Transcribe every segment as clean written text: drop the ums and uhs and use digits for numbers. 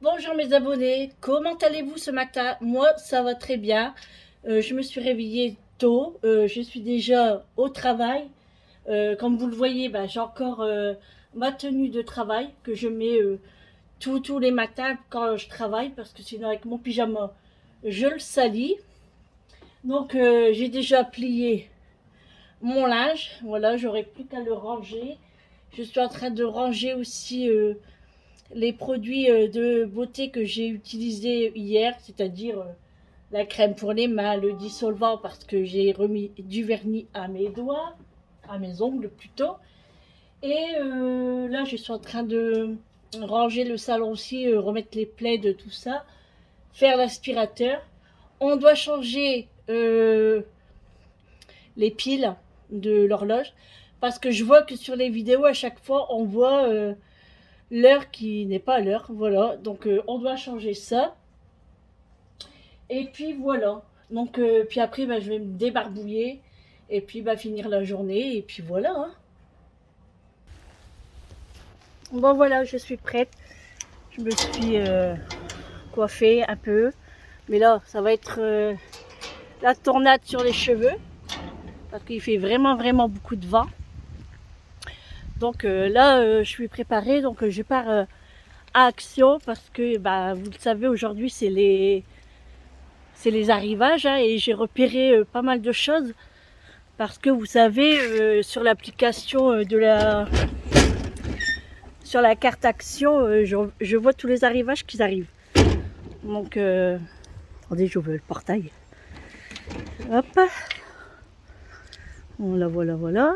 Bonjour mes abonnés, comment allez-vous ce matin? Moi ça va très bien. Je me suis réveillée tôt, je suis déjà au travail. Comme vous le voyez, j'ai encore ma tenue de travail que je mets tous les matins quand je travaille parce que sinon avec mon pyjama je le salis. Donc j'ai déjà plié mon linge, voilà, j'aurai plus qu'à le ranger. Je suis en train de ranger aussi les produits de beauté que j'ai utilisés hier, c'est-à-dire la crème pour les mains, le dissolvant parce que j'ai remis du vernis à mes doigts, à mes ongles plutôt. Et là, je suis en train de ranger le salon aussi, remettre les plaids, tout ça, faire l'aspirateur. On doit changer les piles de l'horloge parce que je vois que sur les vidéos, à chaque fois, on voit l'heure qui n'est pas l'heure. Voilà, donc on doit changer ça. Et puis voilà. Donc, puis après, je vais me débarbouiller et puis finir la journée. Et puis voilà. Hein. Bon, voilà, je suis prête. Je me suis coiffée un peu. Mais là, ça va être la tornade sur les cheveux. Parce qu'il fait vraiment, vraiment beaucoup de vent. Donc là, je suis préparée. Donc, je pars à Action parce que, vous le savez, aujourd'hui, c'est les arrivages. Hein, et j'ai repéré pas mal de choses. Parce que vous savez, sur l'application sur la carte Action, je vois tous les arrivages qui arrivent. Donc, attendez, j'ouvre le portail. Hop. Voilà, voilà, voilà.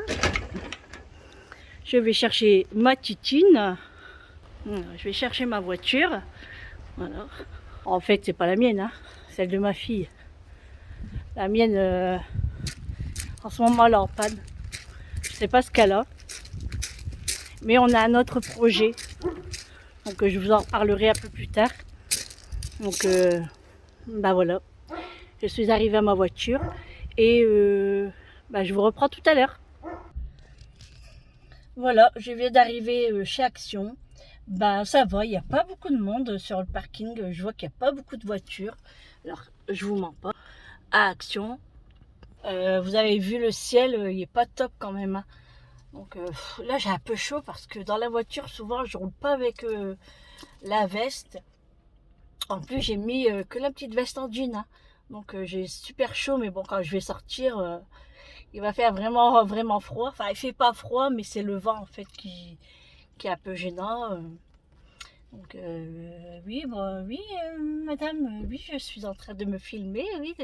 Je vais chercher ma titine. Je vais chercher ma voiture. Voilà. En fait, c'est pas la mienne, hein, celle de ma fille. La mienne, en ce moment, elle est en panne. Je sais pas ce qu'elle a. Mais on a un autre projet. Donc, je vous en reparlerai un peu plus tard. Donc, voilà. Je suis arrivée à ma voiture. Et je vous reprends tout à l'heure. Voilà, je viens d'arriver chez Action. Ça va, il n'y a pas beaucoup de monde sur le parking. Je vois qu'il n'y a pas beaucoup de voitures. Alors, je vous mens pas. À Action, vous avez vu le ciel, il n'est pas top quand même. Hein. Donc là, j'ai un peu chaud parce que dans la voiture, souvent, je roule pas avec la veste. En plus, j'ai mis que la petite veste en jean. Hein. Donc j'ai super chaud, mais bon, quand je vais sortir, il va faire vraiment, vraiment froid. Enfin, il fait pas froid, mais c'est le vent en fait qui est un peu gênant. Donc oui, oui, madame, oui, je suis en train de me filmer. Oui,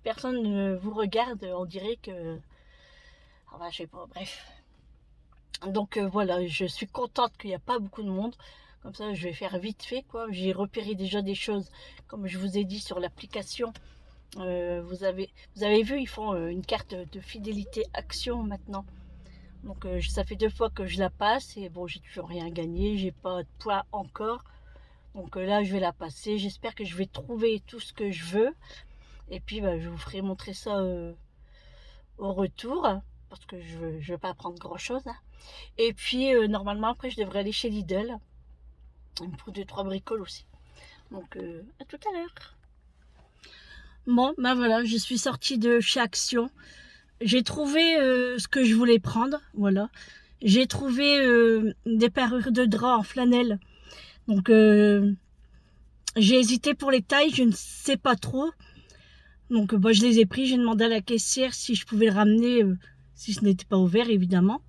personne ne vous regarde. On dirait que, enfin, je sais pas. Bref. Donc voilà, je suis contente qu'il n'y a pas beaucoup de monde. Comme ça, je vais faire vite fait, quoi. J'ai repéré déjà des choses, comme je vous ai dit sur l'application. Vous avez vu, ils font une carte de fidélité Action maintenant. Donc ça fait 2 fois que je la passe et bon, j'ai toujours rien gagné, j'ai pas de points encore. Donc là, je vais la passer. J'espère que je vais trouver tout ce que je veux. Et puis, je vous ferai montrer ça au retour parce que je veux pas prendre grand chose. Hein. Et puis, normalement, après, je devrais aller chez Lidl. Il me faut 2-3 bricoles aussi. Donc, à tout à l'heure. Bon, voilà, je suis sortie de chez Action. J'ai trouvé ce que je voulais prendre, voilà. J'ai trouvé des parures de drap en flanelle. Donc j'ai hésité pour les tailles, je ne sais pas trop. Donc je les ai pris, j'ai demandé à la caissière si je pouvais le ramener, si ce n'était pas ouvert évidemment.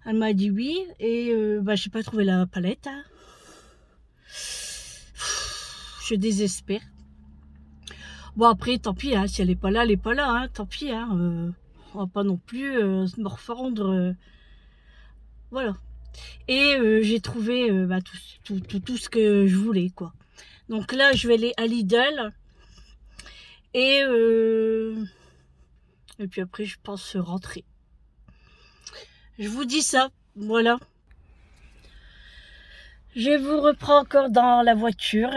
Elle m'a dit oui et j'ai pas trouvé la palette. Hein. Je désespère. Bon après tant pis, hein, si elle est pas là, elle est pas là, hein, tant pis. Hein, on va pas non plus se morfondre. Voilà. Et j'ai trouvé tout ce que je voulais, quoi. Donc là, je vais aller à Lidl. Et puis après, je pense rentrer. Je vous dis ça, voilà. Je vous reprends encore dans la voiture.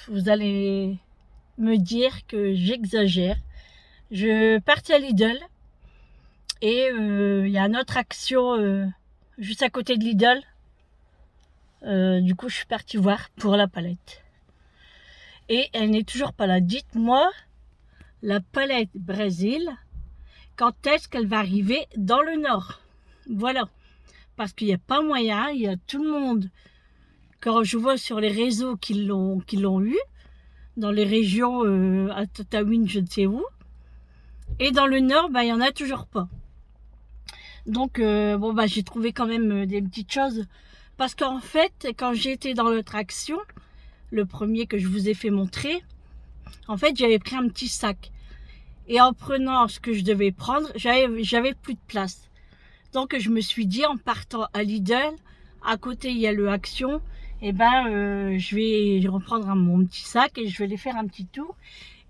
Vous allez me dire que j'exagère. Je partais à Lidl. Et il y a une autre Action juste à côté de Lidl. Du coup, je suis partie voir pour la palette. Et elle n'est toujours pas là. Dites-moi, la palette Brésil, quand est-ce qu'elle va arriver dans le Nord? Voilà. Parce qu'il n'y a pas moyen, il y a tout le monde, quand je vois sur les réseaux qu'ils l'ont eu, dans les régions à Tataouine, je ne sais où, et dans le Nord, il n'y en a toujours pas. Donc, bon, j'ai trouvé quand même des petites choses. Parce qu'en fait, quand j'étais dans l'autre action, le premier que je vous ai fait montrer, en fait, j'avais pris un petit sac. Et en prenant ce que je devais prendre, j'avais plus de place. Donc, je me suis dit, en partant à Lidl, à côté, il y a le Action, et je vais reprendre mon petit sac et je vais aller faire un petit tour.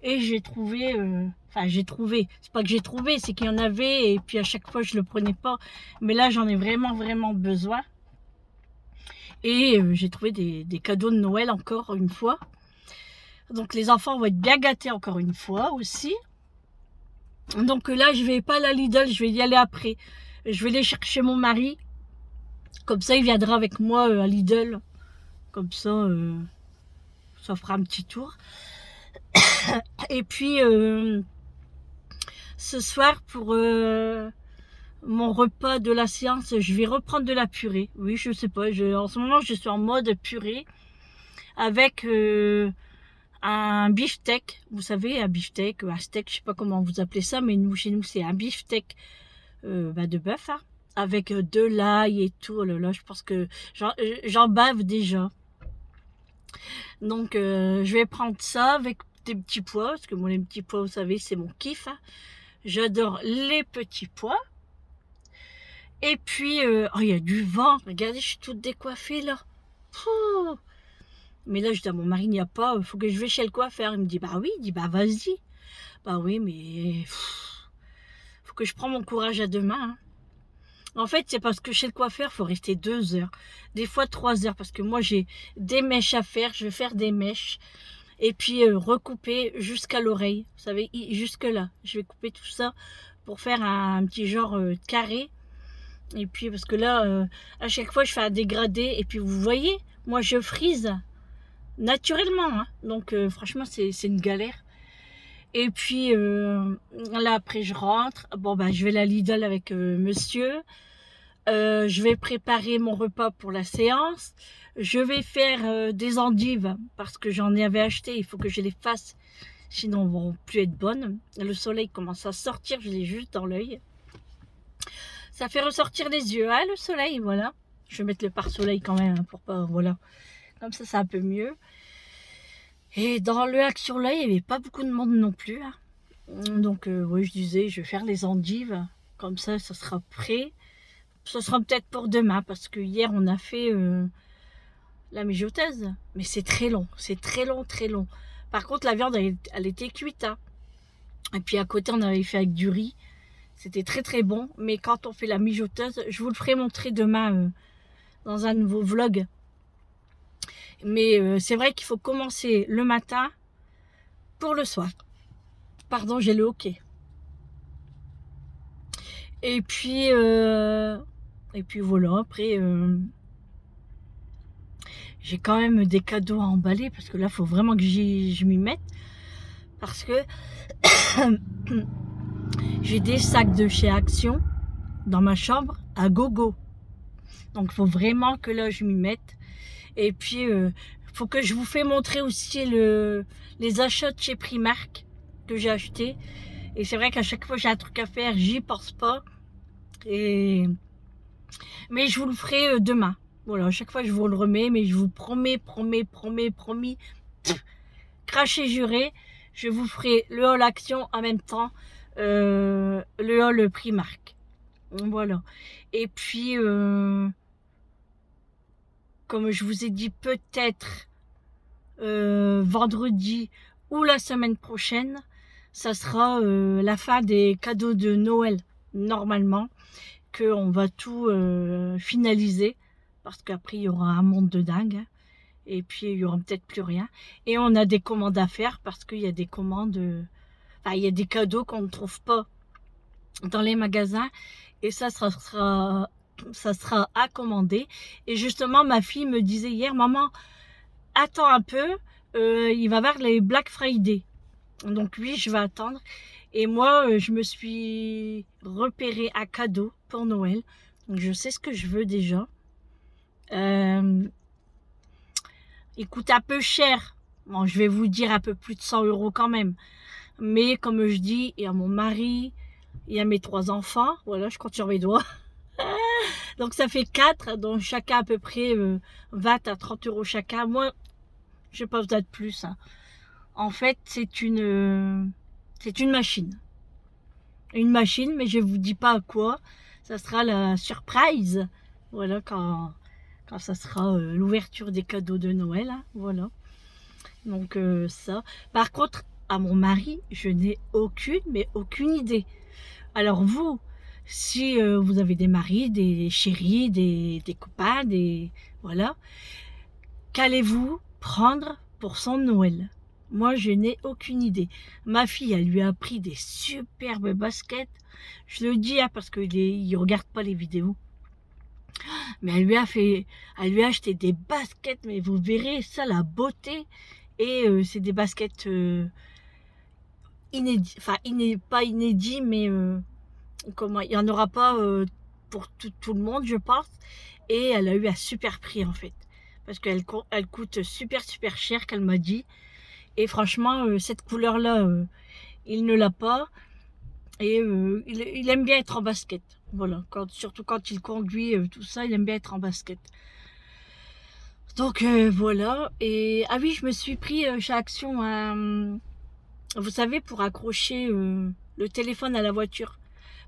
Et j'ai trouvé, c'est pas que j'ai trouvé, c'est qu'il y en avait, et puis à chaque fois, je le prenais pas. Mais là, j'en ai vraiment, vraiment besoin. Et j'ai trouvé des cadeaux de Noël encore une fois. Donc, les enfants vont être bien gâtés encore une fois aussi. Donc là, je vais pas à la Lidl, je vais y aller après. Je vais aller chercher mon mari. Comme ça, il viendra avec moi à Lidl. Comme ça, ça fera un petit tour. Et puis, ce soir, pour mon repas de la séance, je vais reprendre de la purée. Oui, je sais pas. En ce moment, je suis en mode purée. Avec un beefsteak. Vous savez, un beefsteak, un steak, je sais pas comment vous appelez ça. Mais nous, chez nous, c'est un beefsteak de bœuf. Hein, avec de l'ail et tout. Oh là là, je pense que j'en bave déjà. Donc, je vais prendre ça avec des petits pois, parce que moi, les petits pois, vous savez, c'est mon kiff. Hein. J'adore les petits pois. Et puis, oh, il y a du vent. Regardez, je suis toute décoiffée, là. Pouh. Mais là, je dis à mon mari, il n'y a pas, il faut que je vais chez le coiffeur. Il me dit, bah oui, il dit, bah vas-y. Bah oui, mais faut que je prenne mon courage à deux mains. Hein. En fait, c'est parce que chez le coiffeur, il faut rester 2 heures. Des fois 3 heures, parce que moi, j'ai des mèches à faire. Je vais faire des mèches. Et puis, recouper jusqu'à l'oreille. Vous savez, jusque là. Je vais couper tout ça pour faire un petit genre carré. Et puis, parce que là, à chaque fois, je fais un dégradé. Et puis, vous voyez, moi, je frise naturellement. Hein. Donc, franchement, c'est une galère. Et puis, là, après, je rentre. Bon, je vais à la Lidl avec monsieur. Je vais préparer mon repas pour la séance. Je vais faire des endives parce que j'en avais acheté. Il faut que je les fasse. Sinon, elles vont plus être bonnes. Le soleil commence à sortir. Je l'ai juste dans l'œil. Ça fait ressortir les yeux. Ah, le soleil, voilà. Je vais mettre le pare-soleil quand même. Hein, pour pas, voilà. Comme ça, c'est un peu mieux. Et dans le Action là, il n'y avait pas beaucoup de monde non plus. Hein. Donc, oui, je disais, je vais faire les endives. Comme ça sera prêt. Ce sera peut-être pour demain, parce que hier, on a fait la mijoteuse. Mais c'est très long, c'est très long, très long. Par contre, la viande, elle était cuite. Hein. Et puis, à côté, on avait fait avec du riz. C'était très, très bon. Mais quand on fait la mijoteuse, je vous le ferai montrer demain dans un nouveau vlog. Mais c'est vrai qu'il faut commencer le matin pour le soir. Pardon, j'ai le hoquet. Et puis voilà, après, j'ai quand même des cadeaux à emballer, parce que là, il faut vraiment que je m'y mette. Parce que j'ai des sacs de chez Action dans ma chambre à gogo. Donc, il faut vraiment que là, je m'y mette. Et puis, faut que je vous fasse montrer aussi les achats de chez Primark que j'ai acheté. Et c'est vrai qu'à chaque fois j'ai un truc à faire, j'y pense pas. Mais je vous le ferai demain. Voilà, à chaque fois je vous le remets, mais je vous promis. Craché juré, je vous ferai le haul Action en même temps, le haul Primark. Voilà. Et puis, comme je vous ai dit, peut-être vendredi ou la semaine prochaine, ça sera la fin des cadeaux de Noël, normalement, qu'on va tout finaliser, parce qu'après il y aura un monde de dingue, hein, et puis il y aura peut-être plus rien, et on a des commandes à faire, parce qu'il y a des commandes, il y a des cadeaux qu'on ne trouve pas dans les magasins, et ça sera ça sera à commander. Et justement, ma fille me disait hier, maman, attends un peu, il va y avoir les Black Friday. Donc oui, je vais attendre. Et moi, je me suis repéré un cadeau pour Noël. Donc je sais ce que je veux déjà. Il coûte un peu cher. Bon, je vais vous dire un peu plus de 100 € quand même. Mais comme je dis, il y a mon mari, il y a mes 3 enfants. Voilà, je compte sur mes doigts. Donc ça fait 4, donc chacun à peu près 20 à 30 € chacun. Moi, je n'ai pas besoin de plus. Hein. En fait, c'est une machine. Une machine, mais je ne vous dis pas à quoi. Ça sera la surprise. Voilà, quand ça sera l'ouverture des cadeaux de Noël. Hein, voilà. Donc ça. Par contre, à mon mari, je n'ai aucune idée. Alors vous, si vous avez des maris, des chéris, des copains, voilà, qu'allez-vous prendre pour son Noël? Moi, je n'ai aucune idée. Ma fille, elle lui a pris des superbes baskets. Je le dis hein, parce qu'il ne regarde pas les vidéos. Mais elle lui a acheté des baskets, mais vous verrez ça, la beauté. Et c'est des baskets inédits, enfin pas inédits, mais comment, il n'y en aura pas pour tout le monde, je pense. Et elle a eu un super prix en fait. Parce qu'elle coûte super cher, qu'elle m'a dit. Et franchement, cette couleur-là, il ne l'a pas. Et il aime bien être en basket. Voilà, surtout quand il conduit, tout ça, il aime bien être en basket. Donc voilà. Et ah oui, je me suis pris chez Action, vous savez, pour accrocher le téléphone à la voiture.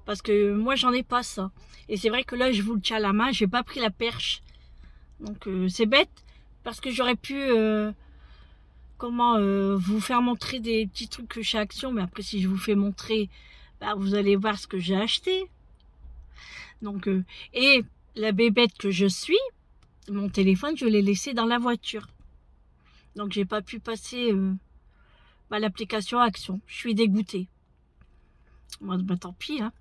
Parce que moi, j'en ai pas ça. Et c'est vrai que là, je vous le tiens à la main, j'ai pas pris la perche. Donc c'est bête, parce que j'aurais pu vous faire montrer des petits trucs chez Action, mais après si je vous fais montrer, bah, vous allez voir ce que j'ai acheté. Donc et la bébête que je suis, mon téléphone, je l'ai laissé dans la voiture. Donc j'ai pas pu passer l'application Action. Je suis dégoûtée. Moi, bah, tant pis, hein.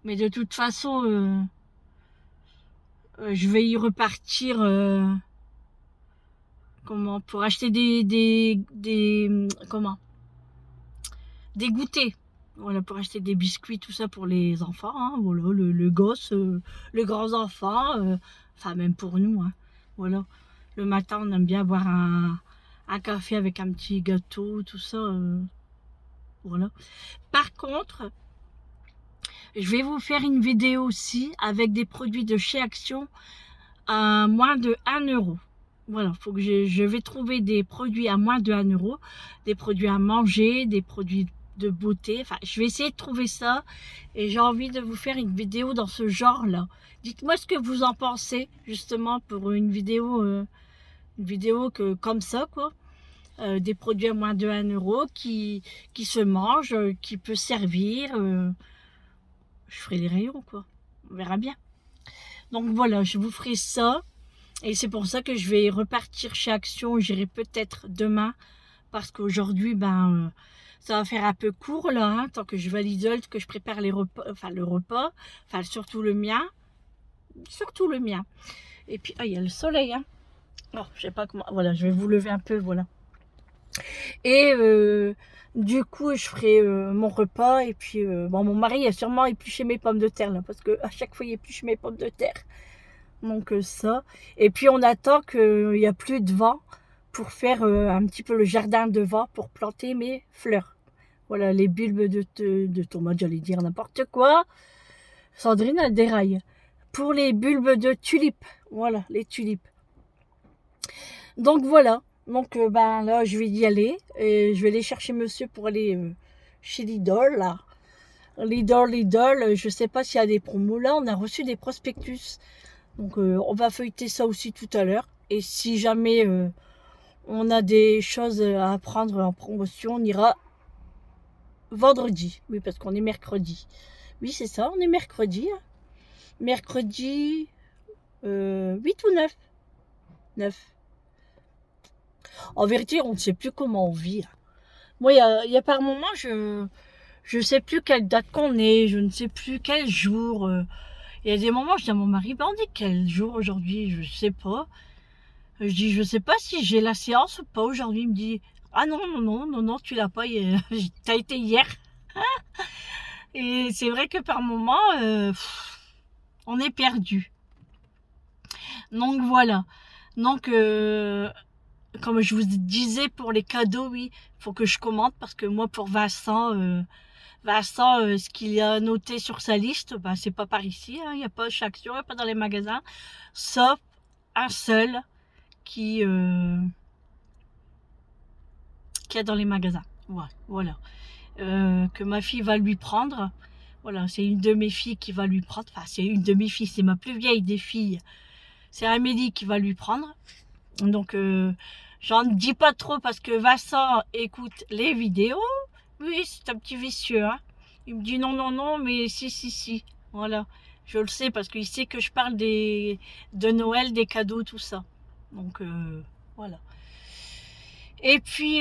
Mais de toute façon, je vais y repartir pour acheter des goûters. Voilà, pour acheter des biscuits, tout ça pour les enfants. Hein, voilà, le gosse, le grand enfant, enfin même pour nous. Hein, voilà, le matin, on aime bien boire un café avec un petit gâteau, tout ça. Voilà. Par contre, je vais vous faire une vidéo aussi avec des produits de chez Action à moins de 1 €. Voilà, faut que je vais trouver des produits à moins de 1 €, des produits à manger, des produits de beauté. Enfin, je vais essayer de trouver ça et j'ai envie de vous faire une vidéo dans ce genre-là. Dites-moi ce que vous en pensez, justement, pour une vidéo comme ça, quoi. Des produits à moins de 1 € qui se mangent, qui peut servir. Je ferai les rayons, quoi. On verra bien. Donc voilà, je vous ferai ça. Et c'est pour ça que je vais repartir chez Action. J'irai peut-être demain. Parce qu'aujourd'hui, ça va faire un peu court là. Hein, tant que je vais à Lidl, que je prépare les repas, le repas. Enfin, surtout le mien. Surtout le mien. Et puis, il y a le soleil. Hein. Oh, je sais pas comment. Voilà, je vais vous lever un peu. Voilà. Et du coup, je ferai mon repas. Et puis, mon mari a sûrement épluché mes pommes de terre là. Parce qu'à chaque fois, il épluche mes pommes de terre. Donc ça. Et puis on attend qu'il n'y a plus de vent pour faire un petit peu le jardin devant pour planter mes fleurs. Voilà, les bulbes de tomates, j'allais dire n'importe quoi. Sandrine, elle déraille. Pour les bulbes de tulipes. Voilà, les tulipes. Donc voilà. Donc là, je vais y aller. Et je vais aller chercher monsieur pour aller chez Lidl, là. Lidl, je sais pas s'il y a des promos. Là, on a reçu des prospectus. Donc on va feuilleter ça aussi tout à l'heure. Et si jamais on a des choses à prendre en promotion, on ira vendredi. Oui, parce qu'on est mercredi. Oui, c'est ça, on est mercredi. Hein. Mercredi 8 ou 9 9. En vérité, on ne sait plus comment on vit. Hein. Moi, il y a par moment, je ne sais plus quelle date qu'on est, je ne sais plus quel jour. Et à des moments, je dis à mon mari, bah, on est quel jour aujourd'hui? Je sais pas. Je dis, je sais pas si j'ai la séance ou pas aujourd'hui. Il me dit, ah non, non, non, non, non, tu l'as pas. T'as été hier. Et c'est vrai que par moment, on est perdu. Donc voilà. Donc, comme je vous disais pour les cadeaux, oui, il faut que je commente parce que moi, pour Vincent, ce qu'il a noté sur sa liste, bah, c'est pas par ici. Hein, il n'y a pas chaque jour, il n'y a pas dans les magasins, sauf un seul qui est dans les magasins. Ouais, voilà. Que ma fille va lui prendre. Voilà, c'est une de mes filles qui va lui prendre. Enfin, c'est une de mes filles, c'est ma plus vieille des filles. C'est Amélie qui va lui prendre. Donc, j'en dis pas trop parce que Vincent écoute les vidéos. Oui, c'est un petit vicieux. Hein. Il me dit non, non, non, mais si, si, si. Voilà. Je le sais parce qu'il sait que je parle de Noël, des cadeaux, tout ça. Donc, voilà. Et puis,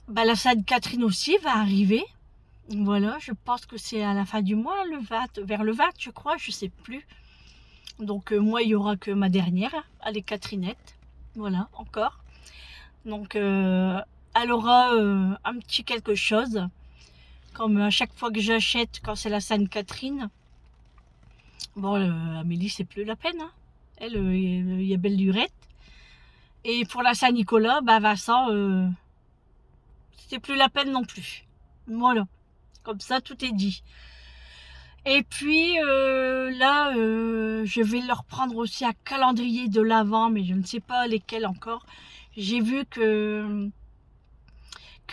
bah, la Sainte-Catherine aussi va arriver. Voilà, je pense que c'est à la fin du mois, le 20, vers le 20, je crois, je sais plus. Donc, moi, il y aura que ma dernière, elle est Catherinette. Voilà, encore. Donc, elle aura un petit quelque chose. Comme à chaque fois que j'achète, quand c'est la Sainte-Catherine. Bon, Amélie, c'est plus la peine. Hein. Elle, il y a belle lurette. Et pour la Saint-Nicolas, bah, Vincent, c'était plus la peine non plus. Voilà. Comme ça, tout est dit. Et puis là, je vais leur prendre aussi un calendrier de l'Avent, mais je ne sais pas lesquels encore. J'ai vu que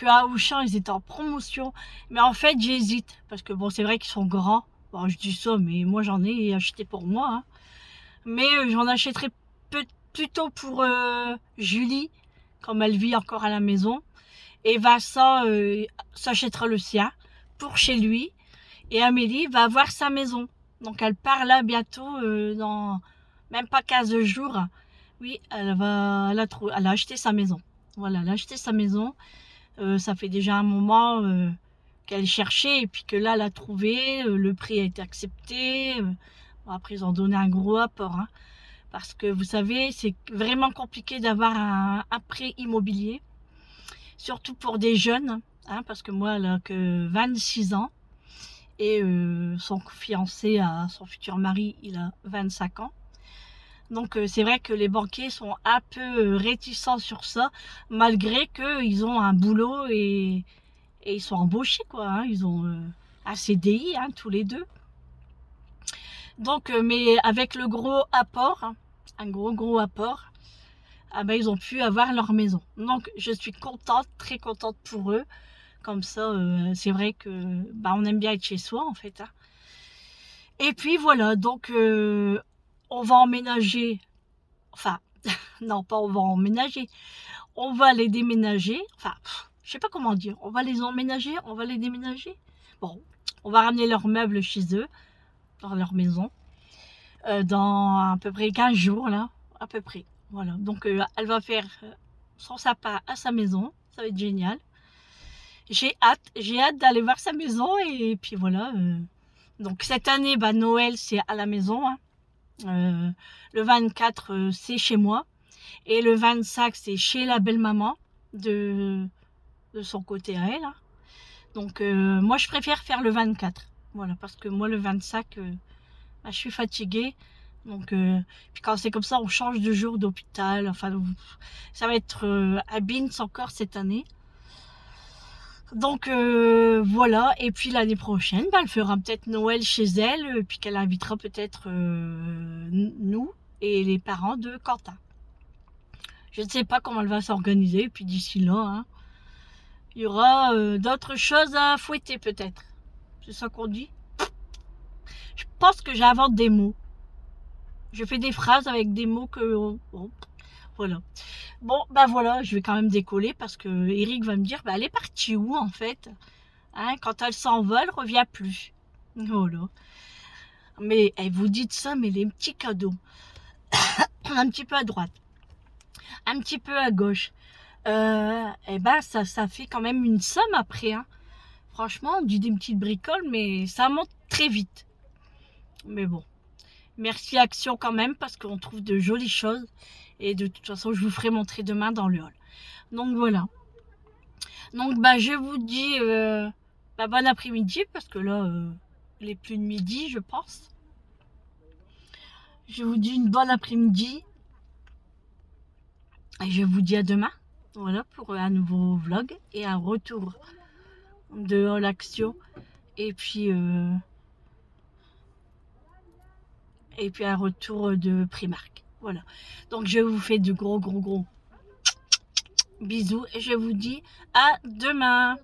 à Auchan, ils étaient en promotion. Mais en fait, j'hésite. Parce que bon, c'est vrai qu'ils sont grands. Bon, je dis ça, mais moi, j'en ai acheté pour moi. Hein. Mais j'en achèterai plutôt pour Julie, comme elle vit encore à la maison. Et Vincent s'achètera le sien pour chez lui. Et Amélie va avoir sa maison. Donc elle part là bientôt dans même pas 15 jours. Oui, elle a acheté sa maison. Voilà, elle a acheté sa maison. Ça fait déjà un moment qu'elle cherchait et puis que là elle a trouvé. Le prix a été accepté. Bon, après ils ont donné un gros apport. Hein, parce que vous savez, c'est vraiment compliqué d'avoir un prêt immobilier. Surtout pour des jeunes. Hein, parce que moi elle a que 26 ans. Et son fiancé, son futur mari, il a 25 ans. Donc c'est vrai que les banquiers sont un peu réticents sur ça, malgré qu'ils ont un boulot et ils sont embauchés, quoi. Hein. Ils ont un CDI, hein, tous les deux. Donc, mais avec le gros apport, hein, un gros apport, ah ben, ils ont pu avoir leur maison. Donc je suis contente, très contente pour eux. Comme ça, c'est vrai que bah, on aime bien être chez soi, en fait. Hein. Et puis voilà, donc on va emménager. Enfin, non, pas on va emménager. On va les déménager. Enfin, je sais pas comment dire. On va les emménager, on va les déménager. Bon, on va ramener leurs meubles chez eux, dans leur maison, dans à peu près 15 jours, là, à peu près. Voilà, donc elle va faire son sapin à sa maison. Ça va être génial. J'ai hâte d'aller voir sa maison et puis voilà. Donc cette année, bah, Noël c'est à la maison. Hein. Le 24 c'est chez moi et le 25 c'est chez la belle-maman de son côté à elle. Hein. Donc moi je préfère faire le 24. Voilà, parce que moi le 25 bah, je suis fatiguée. Donc puis quand c'est comme ça on change de jour d'hôpital. Enfin ça va être à Binz encore cette année. Donc voilà, et puis l'année prochaine, bah, elle fera peut-être Noël chez elle, puis qu'elle invitera peut-être nous et les parents de Quentin. Je ne sais pas comment elle va s'organiser, puis d'ici là, hein, il y aura d'autres choses à fouetter peut-être. C'est ça qu'on dit. Je pense que j'invente des mots. Je fais des phrases avec des mots que... Bon, voilà. Bon, bah voilà, je vais quand même décoller parce que Eric va me dire, bah elle est partie où en fait? Hein, quand elle s'envole, elle revient plus. Voilà. Mais vous dites ça, mais les petits cadeaux. Un petit peu à droite. Un petit peu à gauche. Eh ben, ça fait quand même une somme après. Hein. Franchement, on dit des petites bricoles, mais ça monte très vite. Mais bon, Merci Action quand même, parce qu'on trouve de jolies choses. Et de toute façon, je vous ferai montrer demain dans le hall. Donc voilà. Donc bah je vous dis bon après-midi, parce que là, il est plus de midi, je pense. Je vous dis une bonne après-midi. Et je vous dis à demain. Voilà, pour un nouveau vlog et un retour de Hall Action. Et puis un retour de Primark. Voilà. Donc je vous fais de gros bisous et je vous dis à demain.